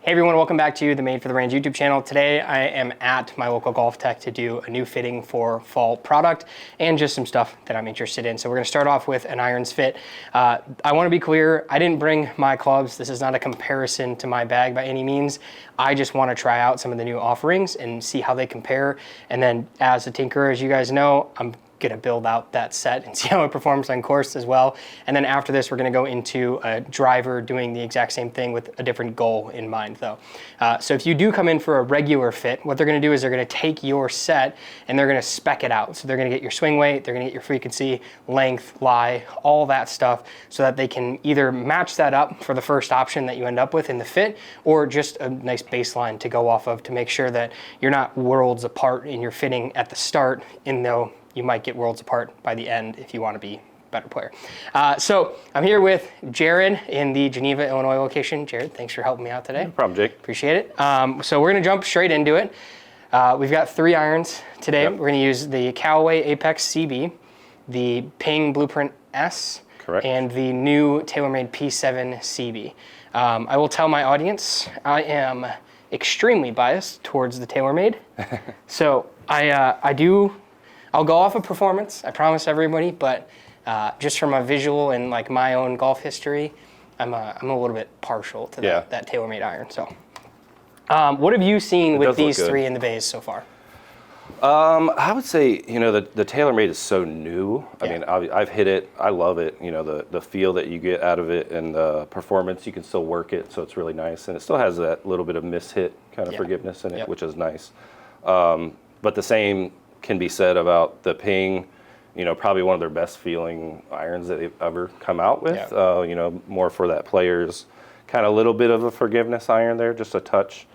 Hey everyone, welcome back to the Made for the Range YouTube channel. Today I am at my local GOLFTEC to do a new fitting for fall product and just some stuff that I'm interested in. So we're gonna start off with an irons fit. I wanna be clear, I didn't bring my clubs. This is not a comparison to my bag by any means. I just wanna try out some of the new offerings and see how they compare. And then as a tinkerer, as you guys know, I'm gonna build out that set and see how it performs on course as well. And then after this, we're gonna go into a driver doing the exact same thing with a different goal in mind though. So if you do come in for a regular fit, what they're gonna do is they're gonna take your set and they're gonna spec it out. So they're gonna get your swing weight, they're gonna get your frequency, length, lie, all that stuff so that they can either match that up for the first option that you end up with in the fit, or just a nice baseline to go off of to make sure that you're not worlds apart in your fitting at the start, even though you might get worlds apart by the end if you want to be a better player. So I'm here with Jared in the Geneva, Illinois location. Jared, thanks for helping me out today. No problem, Jake. Appreciate it. So we're gonna jump straight into it. We've got 3 irons today. Yep. We're gonna use the Callaway Apex CB, the Ping Blueprint S, Correct. and the new TaylorMade P7CB. I will tell my audience, I am extremely biased towards the TaylorMade. So I'll go off of performance, I promise everybody, but just from a visual and like my own golf history, I'm a little bit partial to that TaylorMade iron. So, what have you seen with these 3 in the bays so far? I would say, you know, the TaylorMade is so new. I mean, I've hit it, I love it. You know, the feel that you get out of it and the performance, you can still work it, so it's really nice. And it still has that little bit of mishit kind of forgiveness in it, which is nice. But the same can be said about the Ping, you know, probably one of their best feeling irons that they've ever come out with. You know, more for that player's kind of little bit of a forgiveness iron there, just a touch.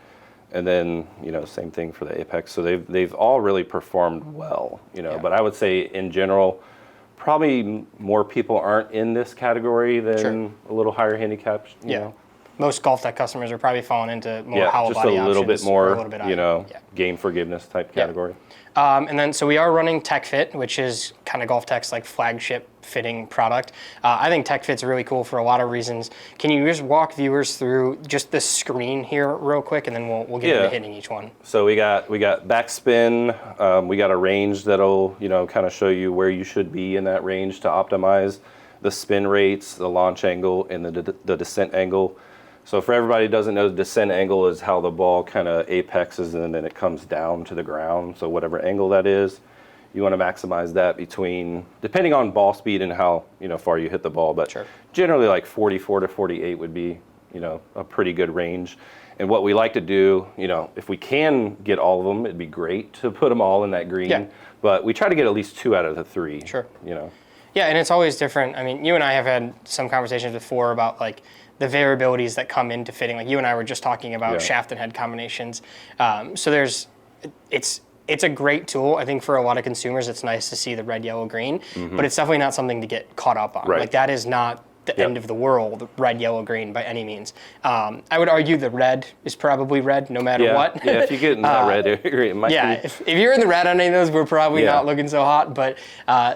And then, you know, same thing for the Apex. So they've all really performed well, you know, but I would say in general, probably more people aren't in this category than a little higher handicap, you know. Most GOLFTEC customers are probably falling into more hollow just body a little options, bit more, a little bit you know, game forgiveness type category. And then, so we are running TecFit, which is kind of GOLFTEC's like flagship fitting product. I think TecFit's really cool for a lot of reasons. Can you just walk viewers through just the screen here real quick, and then we'll get into hitting each one. So we got backspin. We got a range that'll, you know, kind of show you where you should be in that range to optimize the spin rates, the launch angle, and the descent angle. So for everybody who doesn't know, the descent angle is how the ball kind of apexes and then it comes down to the ground. So whatever angle that is, you want to maximize that between, depending on ball speed and how, you know, far you hit the ball. But generally like 44 to 48 would be, you know, a pretty good range. And what we like to do, you know, if we can get all of them, it'd be great to put them all in that green. But we try to get at least 2 out of the 3. You know. Yeah, and it's always different. I mean, you and I have had some conversations before about like the variabilities that come into fitting. Like you and I were just talking about shaft and head combinations. So it's a great tool. I think for a lot of consumers, it's nice to see the red, yellow, green, but it's definitely not something to get caught up on. Like that is not the end of the world, red, yellow, green by any means. I would argue the red is probably red no matter what. If you get in that red area, it might be. If you're in the red on any of those, we're probably not looking so hot, but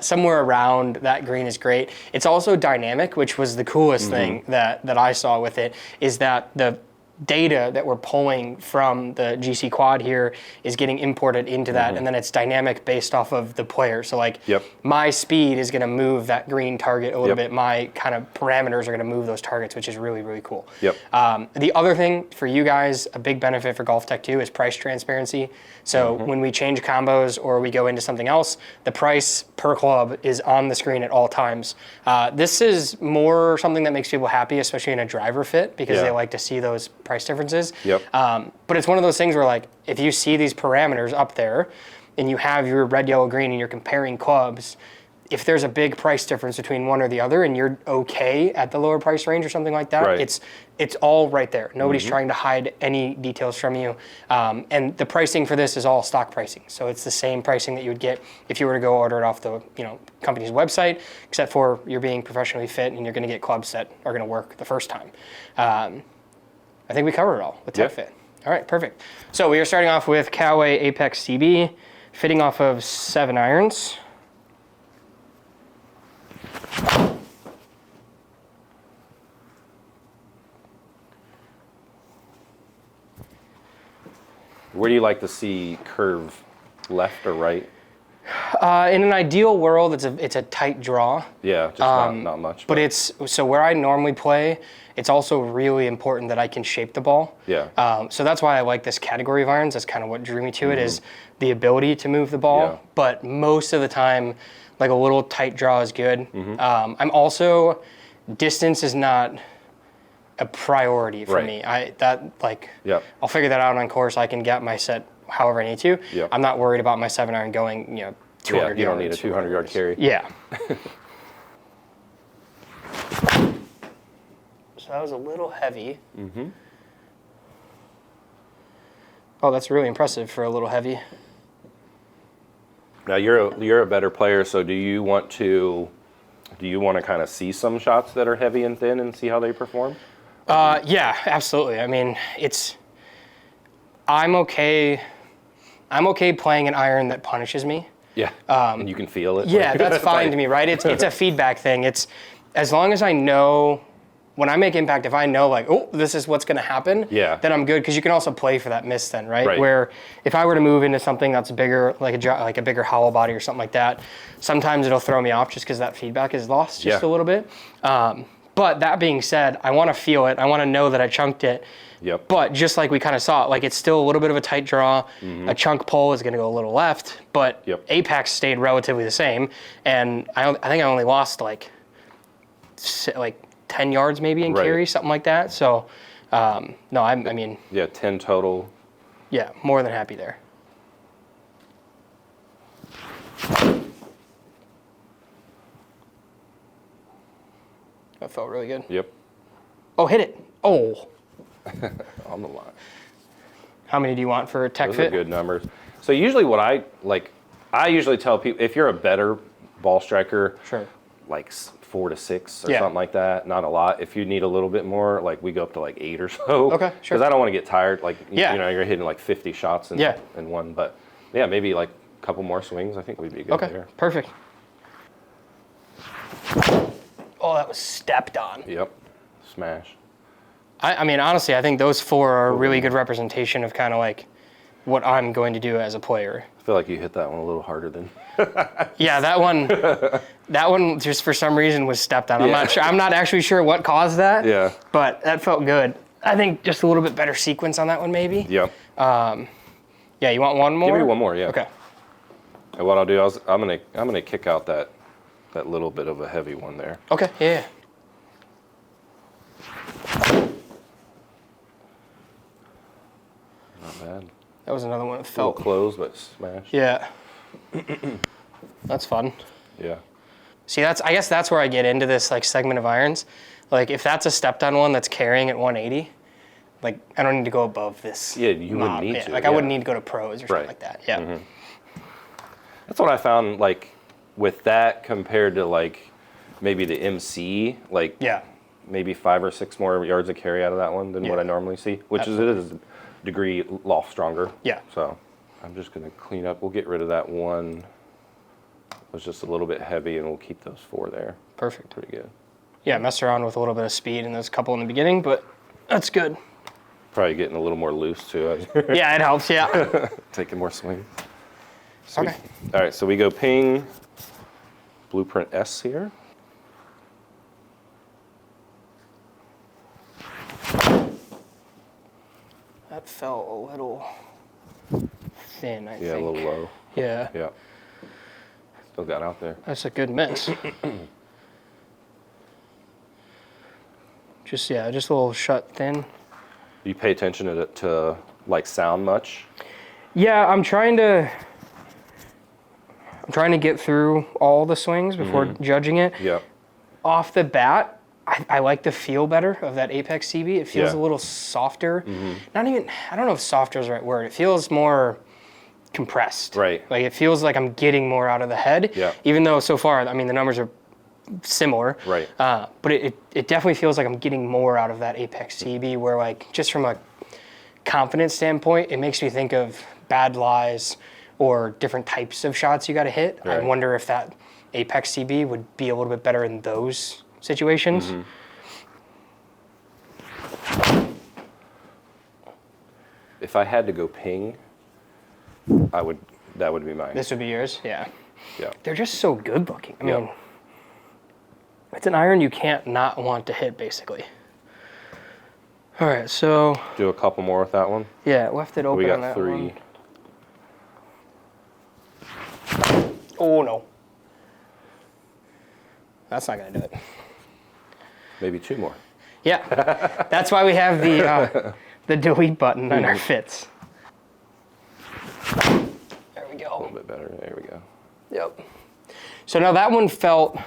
somewhere around that green is great. It's also dynamic, which was the coolest thing that I saw with it, is that the data that we're pulling from the GC Quad here is getting imported into that, and then it's dynamic based off of the player. So like my speed is gonna move that green target a little bit. My kind of parameters are gonna move those targets, which is really, really cool. The other thing for you guys, a big benefit for GOLFTEC too, is price transparency. So when we change combos or we go into something else, the price per club is on the screen at all times. This is more something that makes people happy, especially in a driver fit, because they like to see those price differences. But it's one of those things where like, if you see these parameters up there and you have your red, yellow, green and you're comparing clubs, if there's a big price difference between one or the other and you're okay at the lower price range or something like that, it's all right there. Nobody's trying to hide any details from you. And the pricing for this is all stock pricing. So it's the same pricing that you would get if you were to go order it off the company's website, except for you're being professionally fit and you're gonna get clubs that are gonna work the first time. I think we covered it all with TecFit. All right, perfect. So we are starting off with Callaway Apex CB, fitting off of 7 irons. Where do you like to see curve, left or right? In an ideal world, it's a tight draw. Yeah, just not much. But it's, so where I normally play, it's also really important that I can shape the ball. Yeah. So that's why I like this category of irons. That's kind of what drew me to it, is the ability to move the ball. Yeah. But most of the time, like a little tight draw is good. I'm also, distance is not a priority for me. Yep. I'll figure that out on course. I can get my set however I need to. Yep. I'm not worried about my 7-iron going, 200 yards. You don't need a 200-yard carry. Yeah. So that was a little heavy. Oh, that's really impressive for a little heavy. Now you're a better player, so do you want to kind of see some shots that are heavy and thin and see how they perform? Yeah, absolutely. I mean, I'm okay playing an iron that punishes me. Yeah. And you can feel it. Yeah, that's fine to me, right? It's a feedback thing. It's, as long as I know, when I make impact, if I know like, oh, this is what's going to happen, then I'm good, because you can also play for that miss then, right? Where if I were to move into something that's bigger, like a bigger hollow body or something like that, sometimes it'll throw me off just because that feedback is lost just a little bit. But that being said, I want to feel it. I want to know that I chunked it. Yep. But just like we kind of saw, like it's still a little bit of a tight draw. A chunk pull is going to go a little left, but apex stayed relatively the same. And I think I only lost like 10 yards maybe in carry, something like that. So, no, I mean. Yeah, 10 total. Yeah, more than happy there. That felt really good. Yep. Oh, hit it. Oh. On the line. How many do you want for a TecFit? Those are good numbers. So usually what I usually tell people, if you're a better ball striker, like 4 to 6 or something like that, not a lot. If you need a little bit more, like we go up to like 8 or so. Okay, sure. Because I don't want to get tired. Like, you're hitting like 50 shots in one. But yeah, maybe like a couple more swings. I think we'd be good there. Okay, perfect. Oh, that was stepped on. Yep. Smash. I mean, honestly, I think those 4 are a really good representation of kind of like what I'm going to do as a player. I feel like you hit that one a little harder than. Yeah, that one just for some reason was stepped on. I'm not sure. I'm not actually sure what caused that. Yeah. But that felt good. I think just a little bit better sequence on that one, maybe. Yep. Yeah, you want one more? Give me one more, yeah. Okay. And what I'll do, I'm gonna kick out that little bit of a heavy one there. Okay. Yeah. Not bad. That was another one that A felt little closed, but smashed. Yeah. That's fun. Yeah. See, I guess that's where I get into this like segment of irons. Like if that's a stepped on one that's carrying at 180, like I don't need to go above this. Yeah, you wouldn't need to. Like I wouldn't need to go to pros or something like that. Yeah. That's what I found, like with that compared to like maybe the MC, like maybe 5 or 6 more yards of carry out of that one than what I normally see, which is a degree loft stronger. Yeah. So I'm just gonna clean up. We'll get rid of that one. It was just a little bit heavy, and we'll keep those 4 there. Perfect. Pretty good. Yeah, messed around with a little bit of speed and those couple in the beginning, but that's good. Probably getting a little more loose too. Yeah, it helps. Yeah. Taking more swing. Okay. All right, so we go ping, blueprint S here. That felt a little thin, I think. Yeah, a little low. Yeah. Yeah. Still got out there. That's a good miss. just a little shut thin. You pay attention to like sound much? Yeah, I'm trying to get through all the swings before judging it. Yeah. Off the bat, I like the feel better of that Apex CB. It feels a little softer. Not even, I don't know if softer is the right word. It feels more compressed. Right. Like it feels like I'm getting more out of the head. Yeah. Even though so far, I mean, the numbers are similar. Right. But it definitely feels like I'm getting more out of that Apex CB, where like just from a confidence standpoint, it makes me think of bad lies or different types of shots you got to hit. Right. I wonder if that Apex CB would be a little bit better in those situations. If I had to go ping, that would be mine. This would be yours? Yeah. Yeah. They're just so good looking. I mean, it's an iron you can't not want to hit, basically. All right, so. Do a couple more with that one? Yeah, left it open. We got on that 3. one. Oh, no. That's not going to do it. Maybe 2 more. Yeah, that's why we have the delete button on our fits. There we go. A little bit better. There we go. Yep. So now that one felt,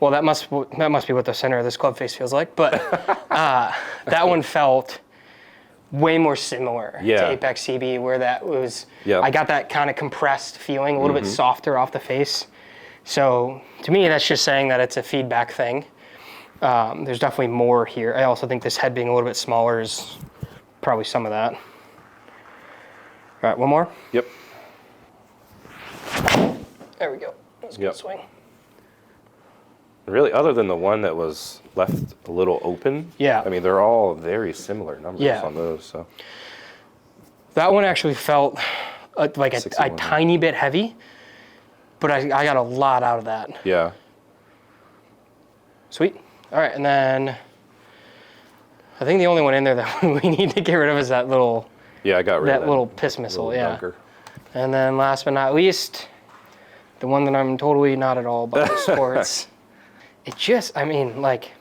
well, that must be what the center of this club face feels like, but that one felt way more similar to Apex CB, where that was, I got that kind of compressed feeling, a little bit softer off the face. So to me, that's just saying that it's a feedback thing. There's definitely more here. I also think this head being a little bit smaller is probably some of that. All right, one more? Yep. There we go. That's a good swing. Really, other than the one that was left a little open, I mean, they're all very similar numbers on those. So that one actually felt like a tiny bit heavy, but I got a lot out of that. Yeah. Sweet. All right, and then I think the only one in there that we need to get rid of is that little. Yeah, I got rid of that little piss missile. Dunker. And then last but not least, the one that I'm totally not at all about sports. It just, I mean, like,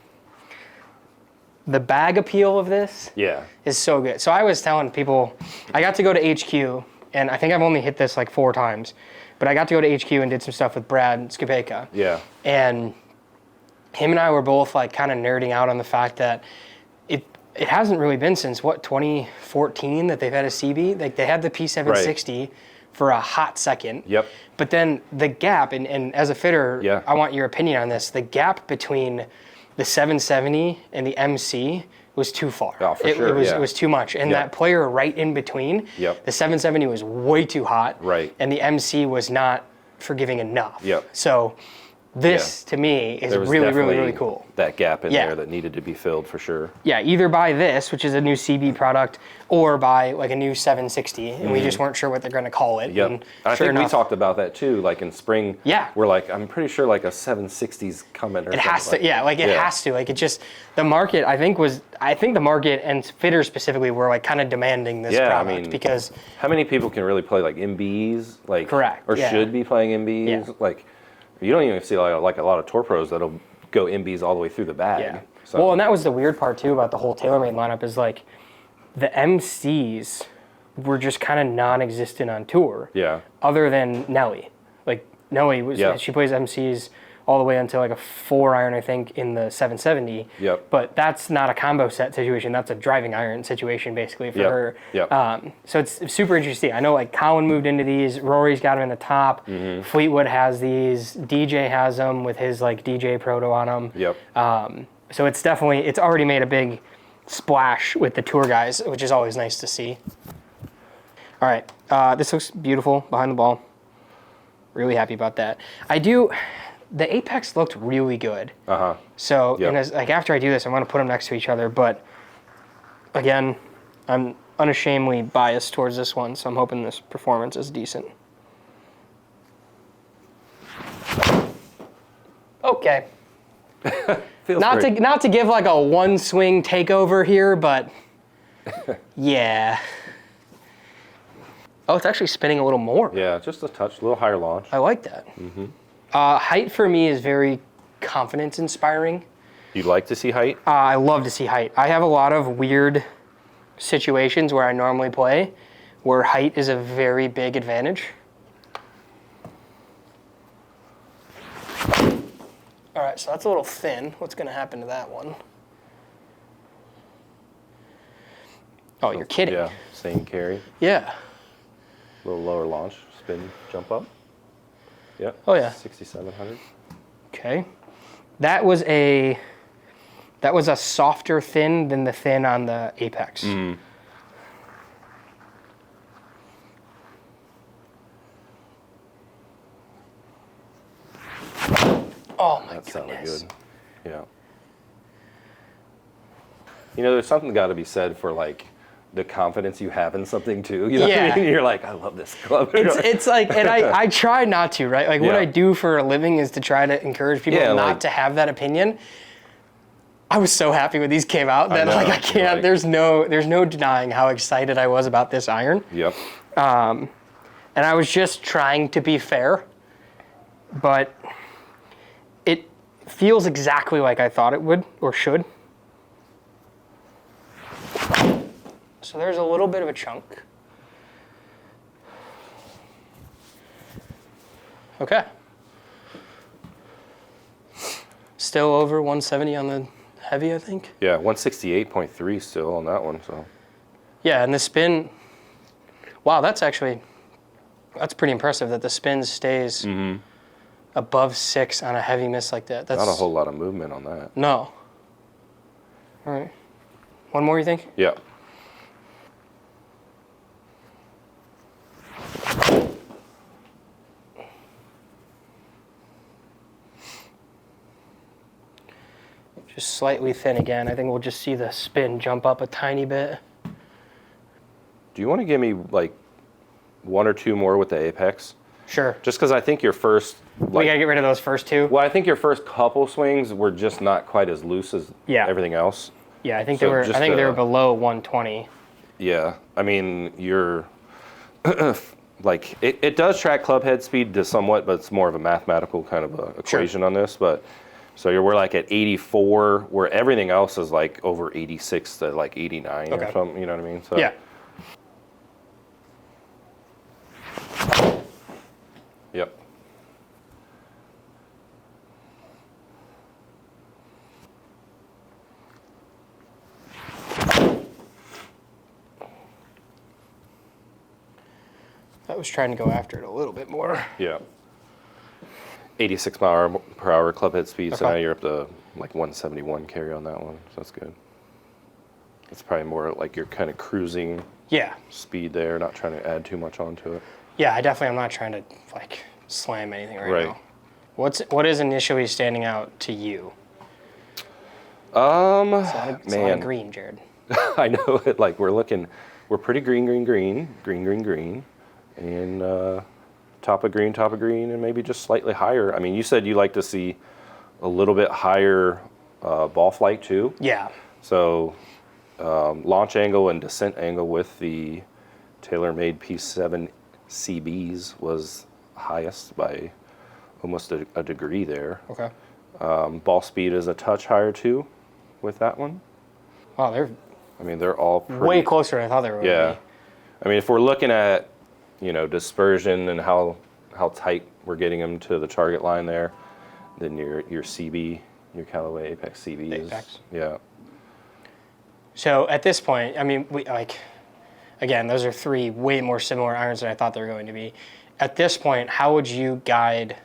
the bag appeal of this is so good. So I was telling people, I got to go to HQ, and I think I've only hit this like 4 times, but I got to go to HQ and did some stuff with Brad Skopejka. Yeah. And him and I were both like kind of nerding out on the fact that it hasn't really been since, what, 2014 that they've had a CB? Like, they had the P760 for a hot second. Yep. But then the gap, and as a fitter, I want your opinion on this, the gap between the 770 and the MC was too far. Oh, for sure, It was too much. And that player right in between, the 770 was way too hot. Right. And the MC was not forgiving enough. Yep. So this, to me, is really, really, really cool. That gap in there that needed to be filled for sure. Yeah, either buy this, which is a new CB product, or buy like a new 760, and we just weren't sure what they're going to call it. Yep. And I sure think enough, we talked about that too, like in spring. Yeah. We're like, I'm pretty sure like a 760's coming or it has to, it has to. Like, it just, the market, I think the market and fitters specifically were like kind of demanding this product. I mean, because how many people can really play like MBs? Like, correct. Or should be playing MBs? Yeah. Like, you don't even see like a lot of tour pros that'll go MBs all the way through the bag. Yeah. So. Well, and that was the weird part too about the whole TaylorMade lineup is like the MCs were just kind of non-existent on tour. Yeah. Other than Nelly. Like, Nelly was, she plays MCs all the way until like a 4-iron, I think, in the 770. Yep. But that's not a combo set situation. That's a driving iron situation, basically, for her. Yep. So it's super interesting. I know, like, Colin moved into these. Rory's got them in the top. Fleetwood has these. DJ has them with his, like, DJ Proto on them. Yep. So it's definitely, it's already made a big splash with the tour guys, which is always nice to see. All right. This looks beautiful behind the ball. Really happy about that. The Apex looked really good. So, and like, after I do this, I want to put them next to each other. But again, I'm unashamedly biased towards this one, so I'm hoping this performance is decent. Okay. Not to give like a one swing takeover here, but yeah. Oh, it's actually spinning a little more. Yeah, just a touch, a little higher launch. I like that. Height for me is very confidence inspiring. You'd like to see height? I love to see height. I have a lot of weird situations where I normally play where height is a very big advantage. All right, so that's a little thin. What's going to happen to that one? Oh, you're kidding. Yeah, same carry. Yeah. A little lower launch, spin, jump up. Yeah. Oh yeah. 6,700. Okay. That was a softer thin than the thin on the Apex. Oh my goodness. That sounded good. Yeah. You know, there's something got to be said for like the confidence you have in something too. You know what Yeah. I mean? You're like, I love this club. It's like, and I try not to, right? Like what Yeah. I do for a living is to try to encourage people Yeah, not like- to have that opinion. I was so happy when these came out that know, like I can't. right. There's no denying how excited I was about this iron. Yep. And I was just trying to be fair, but it feels exactly like I thought it would or should. So there's a little bit of a chunk. Okay. Still over 170 on the heavy, I think. Yeah, 168.3 still on that one. So. Yeah, and the spin, wow, that's pretty impressive that the spin stays above 6 on a heavy miss like that. That's Not a whole lot of movement on that. No. All right. One more, you think? Yeah. Just slightly thin again. I think we'll just see the spin jump up a tiny bit. Do you want to give me like 1 or 2 more with the Apex? Sure. Just because I think your first, We gotta get rid of those first two. well, I think your first couple swings were just not quite as loose as everything else. Yeah, I think So they were. just, I think they were below 120. Yeah, I mean, you're like it does track club head speed to somewhat, but it's more of a mathematical kind of a equation on this. But so we're like at 84, where everything else is like over 86 to like 89 or something. You know what I mean? So Yeah. Yep. I was trying to go after it a little bit more. Yeah. 86 mile per hour club head speed, so Okay. now you're up to like 171 carry on that one, so that's good. It's probably more like you're kind of cruising Yeah. speed there, not trying to add too much onto it. Yeah, I'm not trying to like slam anything right Right. now. What is initially standing out to you? It's a lot of Man, green, Jared. I know it. Like we're pretty green, and top of green, and maybe just slightly higher. I mean, you said you like to see a little bit higher ball flight too. Yeah. So launch angle and descent angle with the TaylorMade P7CBs was highest by almost a degree there. Okay. Ball speed is a touch higher too with that one. Wow, they're They're all pretty, way closer than I thought they were. Yeah. Be. I mean, if we're looking at, dispersion and how tight we're getting them to the target line there, then your CB, your Callaway Apex CB is, Apex. yeah. So at this point, again, those are 3 way more similar irons than I thought they were going to be. At this point, how would you guide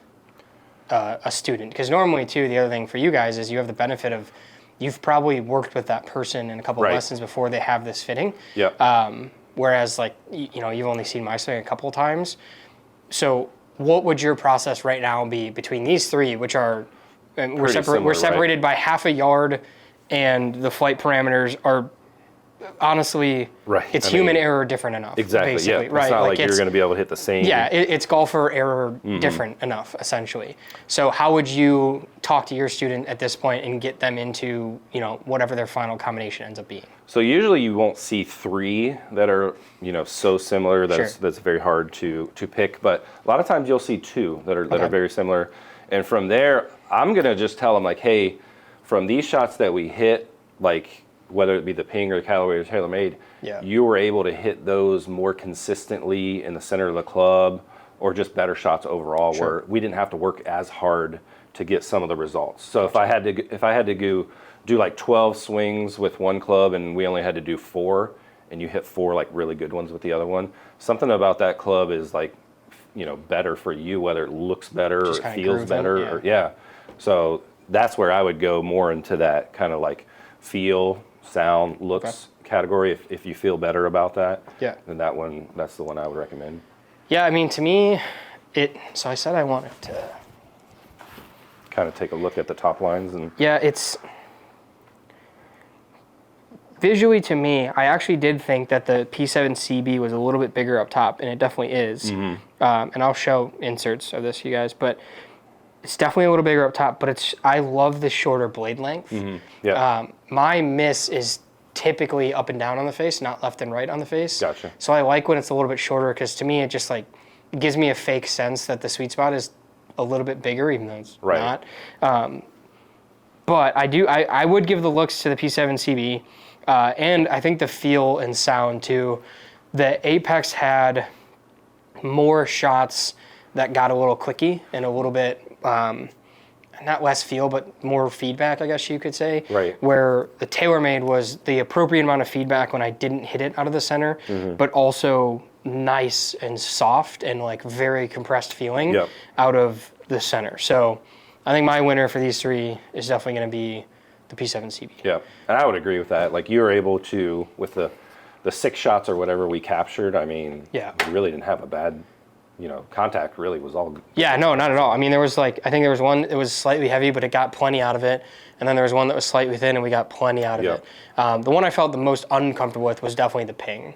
a student? Because normally, too, the other thing for you guys is you have the benefit of you've probably worked with that person in a couple of lessons before they have this fitting. Yeah. Whereas, you've only seen my swing a couple of times. So what would your process right now be between these 3, which are, and we're similar, separated by half a yard, and the flight parameters are honestly, it's human error different enough. Exactly, basically, yeah. right? It's not like you're going to be able to hit the same. Yeah, it's golfer error different enough, essentially. So how would you talk to your student at this point and get them into, whatever their final combination ends up being? So usually you won't see 3 that are, so similar that's very hard to pick. But a lot of times you'll see 2 that are very similar. And from there, I'm going to just tell them like, hey, from these shots that we hit, like whether it be the Ping or the Callaway or TaylorMade, you were able to hit those more consistently in the center of the club, or just better shots overall, where we didn't have to work as hard to get some of the results. So if I had to go do like 12 swings with one club and we only had to do 4, and you hit 4 like really good ones with the other one, something about that club is like, better for you, whether it looks better or it feels better. So that's where I would go more into that kind of like feel, sound, looks category. If you feel better about that, then that's the one I would recommend. Yeah, to me, so I said I wanted to kind of take a look at the top lines and it's visually to me, I actually did think that the P7CB was a little bit bigger up top, and it definitely is. And I'll show inserts of this, you guys, but it's definitely a little bigger up top, but I love the shorter blade length. Yeah. My miss is typically up and down on the face, not left and right on the face. Gotcha. So I like when it's a little bit shorter, because to me it just like gives me a fake sense that the sweet spot is a little bit bigger, even though it's not. But I would give the looks to the P7CB, and I think the feel and sound too. The Apex had more shots that got a little clicky and a little bit, not less feel, but more feedback, I guess you could say. Right. Where the TaylorMade was the appropriate amount of feedback when I didn't hit it out of the center, but also nice and soft and like very compressed feeling out of the center. So I think my winner for these three is definitely going to be the P7CB. Yeah, and I would agree with that. Like, you were able to, with the 6 shots or whatever we captured, I mean, we really didn't have a bad, contact really was all good. Yeah, no, not at all. I mean, there was I think there was one that was slightly heavy, but it got plenty out of it. And then there was one that was slightly thin, and we got plenty out of it. The one I felt the most uncomfortable with was definitely the ping.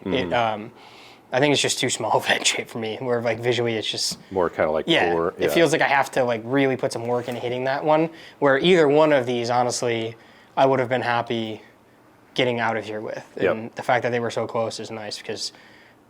I think it's just too small of a head shape for me, where like visually it's just more kind of like poor. It feels like I have to like really put some work into hitting that one, where either one of these, honestly, I would have been happy getting out of here with. And the fact that they were so close is nice, because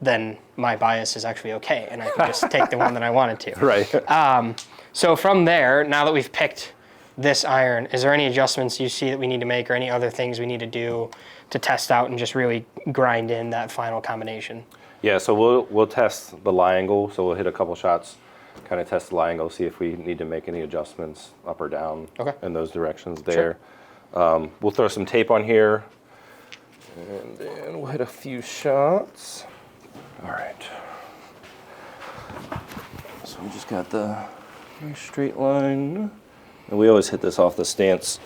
then my bias is actually okay, and I can just take the one that I wanted to. Right. So from there, now that we've picked this iron, is there any adjustments you see that we need to make, or any other things we need to do to test out and just really grind in that final combination? Yeah, so we'll test the lie angle. So we'll hit a couple shots, kind of test the lie angle, see if we need to make any adjustments up or down in those directions there. Sure. We'll throw some tape on here, and then we'll hit a few shots. All right. So we just got the nice straight line. And we always hit this off the stance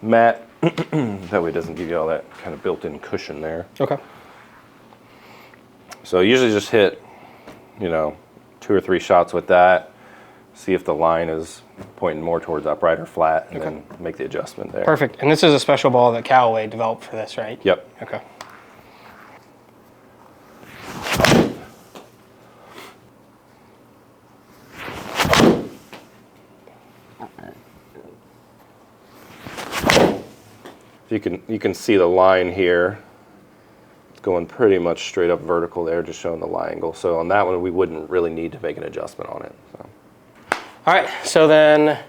mat. That way it doesn't give you all that kind of built-in cushion there. Okay. So usually just hit, 2 or 3 shots with that. See if the line is pointing more towards upright or flat, and then make the adjustment there. Perfect. And this is a special ball that Callaway developed for this, right? Yep. Okay. You can see the line here. It's going pretty much straight up vertical there, just showing the lie angle. So on that one, we wouldn't really need to make an adjustment on it. So. All right, so then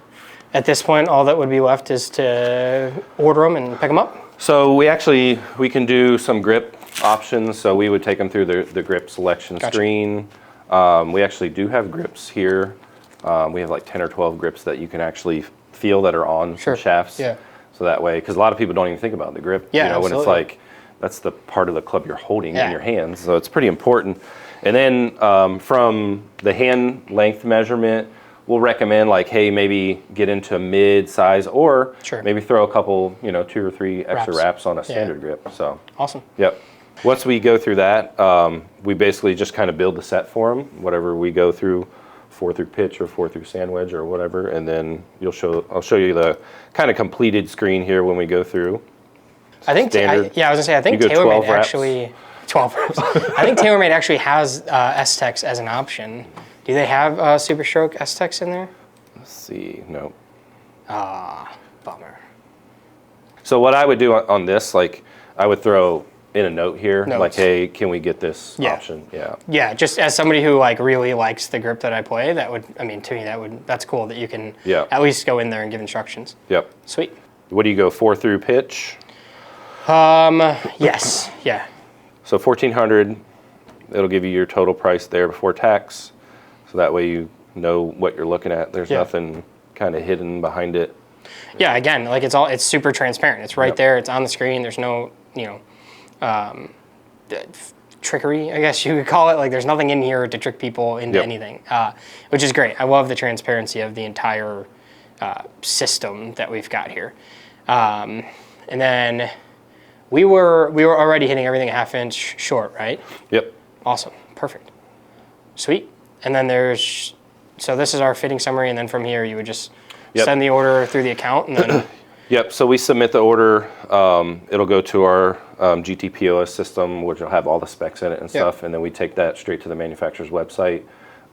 at this point, all that would be left is to order them and pick them up? So we can do some grip options. So we would take them through the grip selection screen. We actually do have grips here. We have like 10 or 12 grips that you can actually feel that are on shafts. Yeah. So that way, because a lot of people don't even think about the grip. Yeah, when it's like, that's the part of the club you're holding in your hands. So it's pretty important. And then from the hand length measurement, we'll recommend like, hey, maybe get into mid size, or maybe throw a couple, 2 or 3 extra wraps on a standard grip. So awesome. Yep. Once we go through that, we basically just kind of build the set for them, whatever we go through, 4 through pitch or 4 through sand wedge or whatever, and then I'll show you the kind of completed screen here when we go through. I think, I was gonna say, I think TaylorMade actually, 12 reps. I think TaylorMade actually has S-Tex as an option. Do they have Super Stroke S-Tex in there? Let's see, no. Bummer. So what I would do on this, like, I would throw in a note here, like, hey, can we get this option? Yeah. Yeah, just as somebody who like really likes the grip that I play, that would, I mean, to me, that's cool that you can at least go in there and give instructions. Yep. Sweet. What do you go, 4 through pitch? Yes, yeah. So 1,400, it'll give you your total price there before tax. So that way you know what you're looking at. There's nothing kind of hidden behind it. Yeah, again, like it's super transparent. It's right there, it's on the screen. There's no, trickery, I guess you could call it. Like there's nothing in here to trick people into anything, which is great. I love the transparency of the entire system that we've got here. And then we were already hitting everything a ½ inch short, right? Yep. Awesome, perfect, sweet. And then so this is our fitting summary, and then from here you would just send the order through the account, and then Yep. So we submit the order. It'll go to our GTPOS system, which will have all the specs in it and stuff, and then we take that straight to the manufacturer's website,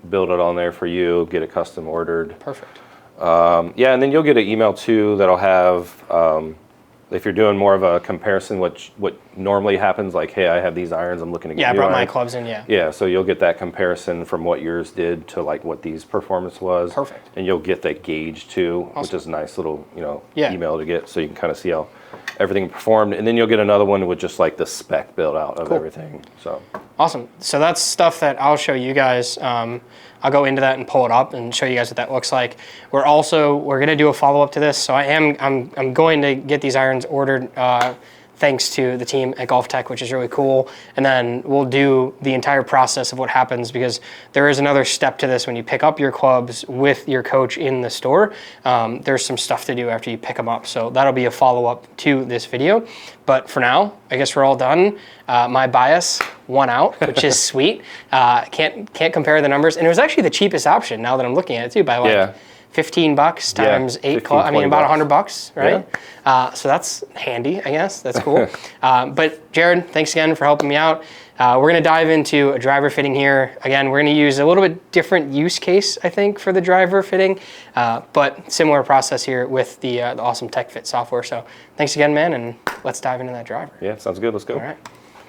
build it on there for you, get it custom ordered. Perfect. Yeah, and then you'll get an email too that'll have, if you're doing more of a comparison, what normally happens, like, hey, I have these irons, I'm looking to get Yeah, I new brought my irons. clubs in, yeah. Yeah, so you'll get that comparison from what yours did to like what these performance was. Perfect. And you'll get that gauge too, which is a nice little, email to get, so you can kind of see how everything performed. And then you'll get another one with just like the spec build out of everything. So awesome. So that's stuff that I'll show you guys. I'll go into that and pull it up and show you guys what that looks like. We're going to do a follow-up to this. So I'm going to get these irons ordered thanks to the team at GOLFTEC, which is really cool. And then we'll do the entire process of what happens, because there is another step to this when you pick up your clubs with your coach in the store. There's some stuff to do after you pick them up. So that'll be a follow-up to this video. But for now, I guess we're all done. My bias won out, which is sweet. Can't compare the numbers. And it was actually the cheapest option now that I'm looking at it too, by like $15 times 8 clubs. I mean, about $100, right? Yeah. So that's handy, I guess. That's cool. But Jared, thanks again for helping me out. We're going to dive into a driver fitting here. Again, we're going to use a little bit different use case, I think, for the driver fitting, but similar process here with the awesome TecFit software. So thanks again, man, and let's dive into that driver. Yeah, sounds good. Let's go. All right.